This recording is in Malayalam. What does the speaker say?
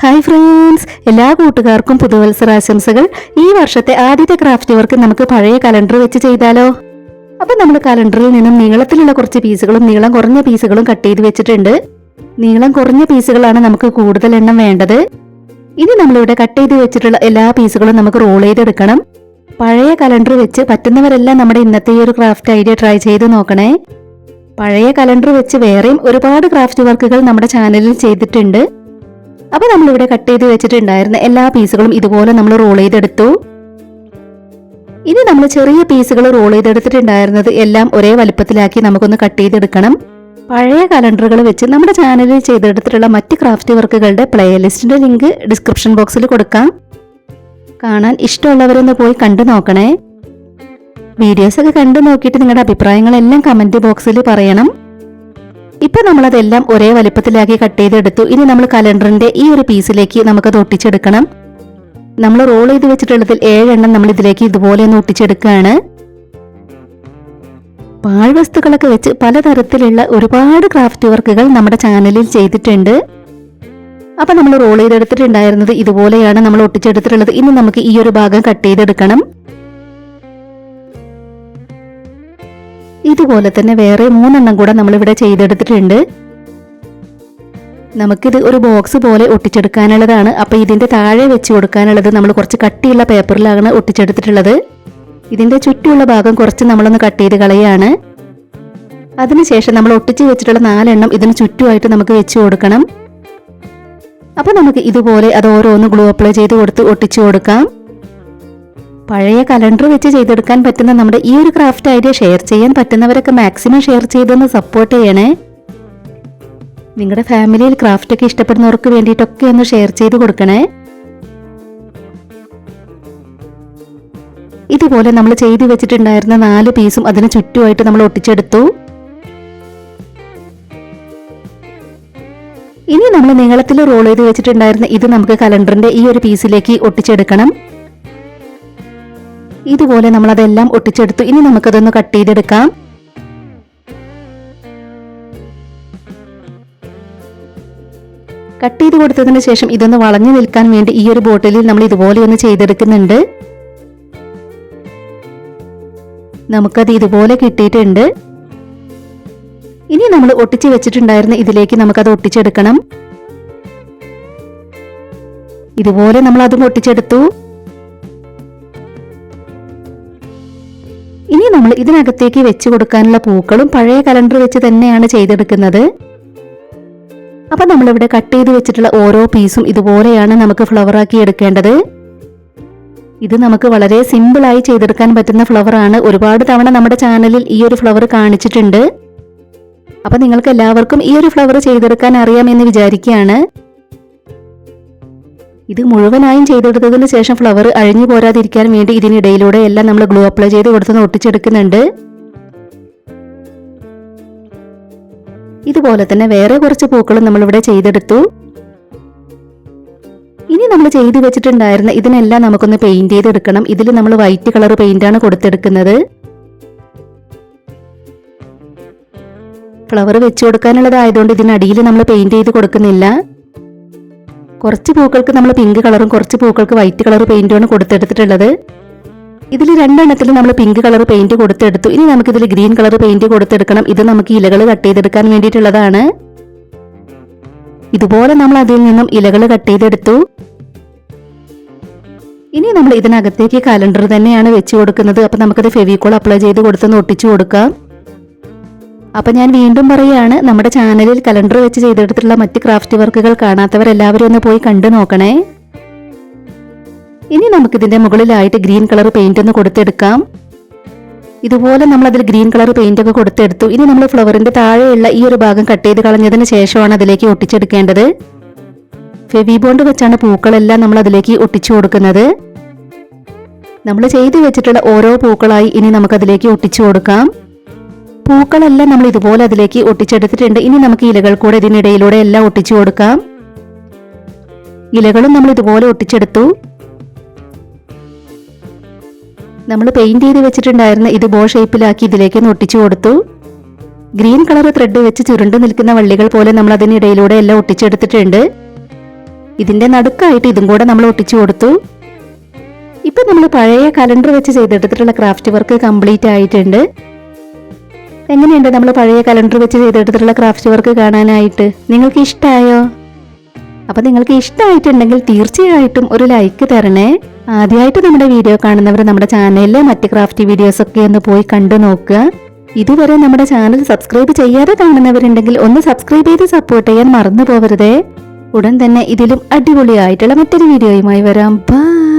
ഹായ് ഫ്രണ്ട്സ്, എല്ലാ കൂട്ടുകാർക്കും പുതുവത്സരാശംസകൾ. ഈ വർഷത്തെ ആദ്യത്തെ ക്രാഫ്റ്റ് വർക്ക് നമുക്ക് പഴയ കലണ്ടർ വെച്ച് ചെയ്താലോ? അപ്പൊ നമ്മൾ കലണ്ടറിൽ നിന്നും നീളത്തിലുള്ള കുറച്ച് പീസുകളും നീളം കുറഞ്ഞ പീസുകളും കട്ട് ചെയ്ത് വെച്ചിട്ടുണ്ട്. നീളം കുറഞ്ഞ പീസുകളാണ് നമുക്ക് കൂടുതൽ എണ്ണം വേണ്ടത്. ഇനി നമ്മളിവിടെ കട്ട് ചെയ്ത് വെച്ചിട്ടുള്ള എല്ലാ പീസുകളും നമുക്ക് റോൾ ചെയ്തെടുക്കണം. പഴയ കലണ്ടർ വെച്ച് പറ്റുന്നവരെല്ലാം നമ്മുടെ ഇന്നത്തെ ഈ ഒരു ക്രാഫ്റ്റ് ഐഡിയ ട്രൈ ചെയ്ത് നോക്കണേ. പഴയ കലണ്ടർ വെച്ച് വേറെയും ഒരുപാട് ക്രാഫ്റ്റ് വർക്കുകൾ നമ്മുടെ ചാനലിൽ ചെയ്തിട്ടുണ്ട്. അപ്പൊ നമ്മളിവിടെ കട്ട് ചെയ്ത് വെച്ചിട്ടുണ്ടായിരുന്ന എല്ലാ പീസുകളും ഇതുപോലെ നമ്മൾ റോൾ ചെയ്തെടുത്തു. ഇനി നമ്മൾ ചെറിയ പീസുകൾ റോൾ ചെയ്തെടുത്തിട്ടുണ്ടായിരുന്നത് എല്ലാം ഒരേ വലുപ്പത്തിലാക്കി നമുക്കൊന്ന് കട്ട് ചെയ്തെടുക്കണം. പഴയ കലണ്ടറുകൾ വെച്ച് നമ്മുടെ ചാനലിൽ ചെയ്തെടുത്തിട്ടുള്ള മറ്റ് ക്രാഫ്റ്റ് വർക്കുകളുടെ പ്ലേലിസ്റ്റിന്റെ ലിങ്ക് ഡിസ്ക്രിപ്ഷൻ ബോക്സിൽ കൊടുക്കാം. കാണാൻ ഇഷ്ടമുള്ളവരൊന്ന് പോയി കണ്ടു നോക്കണേ. വീഡിയോസ് ഒക്കെ കണ്ടു നോക്കിയിട്ട് നിങ്ങളുടെ അഭിപ്രായങ്ങളെല്ലാം കമന്റ് ബോക്സിൽ പറയണം. ഇപ്പൊ നമ്മളതെല്ലാം ഒരേ വലുപ്പത്തിലാക്കി കട്ട് ചെയ്തെടുത്തു. ഇനി നമ്മൾ കലണ്ടറിന്റെ ഈ ഒരു പീസിലേക്ക് നമുക്കത് ഒട്ടിച്ചെടുക്കണം. നമ്മൾ റോൾ ചെയ്ത് വെച്ചിട്ടുള്ളതിൽ 7 എണ്ണം നമ്മൾ ഇതിലേക്ക് ഇതുപോലെ ഒന്ന് ഒട്ടിച്ചെടുക്കുകയാണ്. പാഴ്വസ്തുക്കളൊക്കെ വെച്ച് പലതരത്തിലുള്ള ഒരുപാട് ക്രാഫ്റ്റ് വർക്കുകൾ നമ്മുടെ ചാനലിൽ ചെയ്തിട്ടുണ്ട്. അപ്പൊ നമ്മൾ റോൾ ചെയ്തെടുത്തിട്ടുണ്ടായിരുന്നത് ഇതുപോലെയാണ് നമ്മൾ ഒട്ടിച്ചെടുത്തിട്ടുള്ളത്. ഇനി നമുക്ക് ഈ ഒരു ഭാഗം കട്ട് ചെയ്തെടുക്കണം. ഇതുപോലെ തന്നെ വേറെ 3 എണ്ണം കൂടെ നമ്മളിവിടെ ചെയ്തെടുത്തിട്ടുണ്ട്. നമുക്കിത് ഒരു ബോക്സ് പോലെ ഒട്ടിച്ചെടുക്കാനുള്ളതാണ്. അപ്പൊ ഇതിന്റെ താഴെ വെച്ച് കൊടുക്കാനുള്ളത് നമ്മൾ കുറച്ച് കട്ടിയുള്ള പേപ്പറിലാണ് ഒട്ടിച്ചെടുത്തിട്ടുള്ളത്. ഇതിന്റെ ചുറ്റുമുള്ള ഭാഗം കുറച്ച് നമ്മളൊന്ന് കട്ട് ചെയ്ത് കളയാണ്. അതിനുശേഷം നമ്മൾ ഒട്ടിച്ച് വെച്ചിട്ടുള്ള 4 എണ്ണം ഇതിന് ചുറ്റുമായിട്ട് നമുക്ക് വെച്ച് കൊടുക്കണം. അപ്പൊ നമുക്ക് ഇതുപോലെ അത് ഓരോന്ന് ഗ്ലൂ അപ്ലൈ ചെയ്ത് കൊടുത്ത് ഒട്ടിച്ചു കൊടുക്കാം. പഴയ കലണ്ടർ വെച്ച് ചെയ്തെടുക്കാൻ പറ്റുന്ന നമ്മുടെ ഈ ഒരു ക്രാഫ്റ്റ് ഐഡിയ ഷെയർ ചെയ്യാൻ പറ്റുന്നവരൊക്കെ മാക്സിമം ഷെയർ ചെയ്തൊന്ന് സപ്പോർട്ട് ചെയ്യണേ. നിങ്ങളുടെ ഫാമിലിയിൽ ക്രാഫ്റ്റ് ഒക്കെ ഇഷ്ടപ്പെടുന്നവർക്ക് വേണ്ടിയിട്ടൊക്കെ ഒന്ന് ഷെയർ ചെയ്ത് കൊടുക്കണേ. ഇതുപോലെ നമ്മൾ ചെയ്തു വെച്ചിട്ടുണ്ടായിരുന്ന 4 പീസും അതിന് ചുറ്റുമായിട്ട് നമ്മൾ ഒട്ടിച്ചെടുത്തു. ഇനി നമ്മൾ നീളത്തിൽ റോൾ ചെയ്ത് വെച്ചിട്ടുണ്ടായിരുന്ന ഇത് നമുക്ക് കലണ്ടറിന്റെ ഈ ഒരു പീസിലേക്ക് ഒട്ടിച്ചെടുക്കണം. ഇതുപോലെ നമ്മൾ അതെല്ലാം ഒട്ടിച്ചെടുത്തു. ഇനി നമുക്കതൊന്ന് കട്ട് ചെയ്തെടുക്കാം. കട്ട് ചെയ്ത് കൊടുത്തതിന് ശേഷം ഇതൊന്ന് വളഞ്ഞു നിൽക്കാൻ വേണ്ടി ഈ ഒരു ബോട്ടിലിൽ നമ്മൾ ഇതുപോലെ ഒന്ന് ചെയ്തെടുക്കുന്നുണ്ട്. നമുക്കത് ഇതുപോലെ കിട്ടിയിട്ടുണ്ട്. ഇനി നമ്മൾ ഒട്ടിച്ച് വെച്ചിട്ടുണ്ടായിരുന്ന ഇതിലേക്ക് നമുക്കത് ഒട്ടിച്ചെടുക്കണം. ഇതുപോലെ നമ്മൾ അതും ഒട്ടിച്ചെടുത്തു. ഇനി നമ്മൾ ഇതിനകത്തേക്ക് വെച്ച് കൊടുക്കാനുള്ള പൂക്കളും പഴയ കലണ്ടർ വെച്ച് തന്നെയാണ് ചെയ്തെടുക്കുന്നത്. അപ്പൊ നമ്മളിവിടെ കട്ട് ചെയ്ത് വെച്ചിട്ടുള്ള ഓരോ പീസും ഇതുപോലെയാണ് നമുക്ക് ഫ്ലവർ ആക്കി എടുക്കേണ്ടത്. ഇത് നമുക്ക് വളരെ സിമ്പിളായി ചെയ്തെടുക്കാൻ പറ്റുന്ന ഫ്ലവർ ആണ്. ഒരുപാട് തവണ നമ്മുടെ ചാനലിൽ ഈ ഒരു ഫ്ലവർ കാണിച്ചിട്ടുണ്ട്. അപ്പൊ നിങ്ങൾക്ക് എല്ലാവർക്കും ഈ ഒരു ഫ്ലവർ ചെയ്തെടുക്കാൻ അറിയാമെന്ന് വിചാരിക്കുകയാണ്. ഇത് മുഴുവനായും ചെയ്തെടുത്തതിന് ശേഷം ഫ്ലവർ അഴിഞ്ഞു പോരാതിരിക്കാൻ വേണ്ടി ഇതിനിടയിലൂടെ എല്ലാം നമ്മൾ ഗ്ലൂ അപ്ലൈ ചെയ്ത് കൊടുത്ത് ഒട്ടിച്ചെടുക്കുന്നുണ്ട്. ഇതുപോലെ തന്നെ വേറെ കുറച്ച് പൂക്കളും നമ്മളിവിടെ ചെയ്തെടുത്തു. ഇനി നമ്മൾ ചെയ്തു വെച്ചിട്ടുണ്ടായിരുന്ന ഇതിനെല്ലാം നമുക്കൊന്ന് പെയിന്റ് ചെയ്തെടുക്കണം. ഇതിൽ നമ്മൾ വൈറ്റ് കളർ പെയിന്റ് ആണ് കൊടുത്തെടുക്കുന്നത്. ഫ്ലവർ വെച്ചു കൊടുക്കാനുള്ളതായതുകൊണ്ട് ഇതിനടിയിൽ നമ്മൾ പെയിന്റ് ചെയ്ത് കൊടുക്കുന്നില്ല. കുറച്ച് പൂക്കൾക്ക് നമ്മൾ പിങ്ക് കളറും കുറച്ച് പൂക്കൾക്ക് വൈറ്റ് കളർ പെയിന്റുമാണ് കൊടുത്തെടുത്തിട്ടുള്ളത്. ഇതിൽ 2 എണ്ണത്തിൽ നമ്മൾ പിങ്ക് കളർ പെയിന്റ് കൊടുത്തെടുത്തു. ഇനി നമുക്ക് ഇതിൽ ഗ്രീൻ കളർ പെയിന്റ് കൊടുത്തെടുക്കണം. ഇത് നമുക്ക് ഇലകൾ കട്ട് ചെയ്തെടുക്കാൻ വേണ്ടിയിട്ടുള്ളതാണ്. ഇതുപോലെ നമ്മൾ അതിൽ നിന്നും ഇലകൾ കട്ട് ചെയ്തെടുത്തു. ഇനി നമ്മൾ ഇതിനകത്തേക്ക് കലണ്ടർ തന്നെയാണ് വെച്ച് കൊടുക്കുന്നത്. അപ്പൊ നമുക്കത് ഫെവിക്കോൾ അപ്ലൈ ചെയ്ത് കൊടുത്തൊന്ന് ഒട്ടിച്ചു കൊടുക്കാം. അപ്പൊ ഞാൻ വീണ്ടും പറയാണ്, നമ്മുടെ ചാനലിൽ കലണ്ടർ വെച്ച് ചെയ്തെടുത്തിട്ടുള്ള മറ്റ് ക്രാഫ്റ്റ് വർക്കുകൾ കാണാത്തവരെല്ലാവരും ഒന്ന് പോയി കണ്ടു നോക്കണേ. ഇനി നമുക്കിതിന്റെ മുകളിലായിട്ട് ഗ്രീൻ കളർ പെയിന്റ് ഒന്ന് കൊടുത്തെടുക്കാം. ഇതുപോലെ നമ്മൾ അതിൽ ഗ്രീൻ കളർ പെയിന്റ് ഒക്കെ കൊടുത്തെടുത്തു. ഇനി നമ്മൾ ഫ്ലവറിന്റെ താഴെയുള്ള ഈ ഒരു ഭാഗം കട്ട് ചെയ്ത് കളഞ്ഞതിന് ശേഷമാണ് അതിലേക്ക് ഒട്ടിച്ചെടുക്കേണ്ടത്. ഫെവി ബോണ്ട് വെച്ചാണ് പൂക്കളെല്ലാം നമ്മൾ അതിലേക്ക് ഒട്ടിച്ചു കൊടുക്കുന്നത്. നമ്മൾ ചെയ്തു വെച്ചിട്ടുള്ള ഓരോ പൂക്കളായി ഇനി നമുക്കതിലേക്ക് ഒട്ടിച്ചു കൊടുക്കാം. പൂക്കളെല്ലാം നമ്മൾ ഇതുപോലെ അതിലേക്ക് ഒട്ടിച്ചെടുത്തിട്ടുണ്ട്. ഇനി നമുക്ക് ഇലകൾ കൂടെ ഇതിനിടയിലൂടെ എല്ലാം ഒട്ടിച്ചു കൊടുക്കാം. ഇലകളും നമ്മൾ ഇതുപോലെ ഒട്ടിച്ചെടുത്തു. നമ്മൾ പെയിന്റ് ചെയ്ത് വെച്ചിട്ടുണ്ടായിരുന്ന ഇത് ബോ ഷേപ്പിലാക്കി ഇതിലേക്ക് ഒന്ന് ഒട്ടിച്ചു കൊടുത്തു. ഗ്രീൻ കളർ ത്രെഡ് വെച്ച് ചുരുണ്ടു നിൽക്കുന്ന വള്ളികൾ പോലെ നമ്മൾ അതിനിടയിലൂടെ എല്ലാം ഒട്ടിച്ചെടുത്തിട്ടുണ്ട്. ഇതിന്റെ നടുക്കായിട്ട് ഇതും കൂടെ നമ്മൾ ഒട്ടിച്ചു കൊടുത്തു. ഇപ്പൊ നമ്മൾ പഴയ കലണ്ടർ വെച്ച് ചെയ്തെടുത്തിട്ടുള്ള ക്രാഫ്റ്റ് വർക്ക് കംപ്ലീറ്റ് ആയിട്ടുണ്ട്. എങ്ങനെയുണ്ട് നമ്മൾ പഴയ കലണ്ടർ വെച്ച് ചെയ്തെടുത്തിട്ടുള്ള ക്രാഫ്റ്റ് വർക്ക് കാണാനായിട്ട്? നിങ്ങൾക്ക് ഇഷ്ടമായോ? അപ്പൊ നിങ്ങൾക്ക് ഇഷ്ടമായിട്ടുണ്ടെങ്കിൽ തീർച്ചയായിട്ടും ഒരു ലൈക്ക് തരണേ. ആദ്യമായിട്ട് നമ്മുടെ വീഡിയോ കാണുന്നവർ നമ്മുടെ ചാനലിലെ മറ്റ് ക്രാഫ്റ്റ് വീഡിയോസ് ഒക്കെ ഒന്ന് പോയി കണ്ടു നോക്കുക. ഇതുവരെ നമ്മുടെ ചാനൽ സബ്സ്ക്രൈബ് ചെയ്യാതെ കാണുന്നവരുണ്ടെങ്കിൽ ഒന്ന് സബ്സ്ക്രൈബ് ചെയ്ത് സപ്പോർട്ട് ചെയ്യാൻ മറന്നു പോകരുതേ. ഉടൻ തന്നെ ഇതിലും അടിപൊളിയായിട്ടുള്ള മറ്റൊരു വീഡിയോയുമായി വരാം. ബൈ.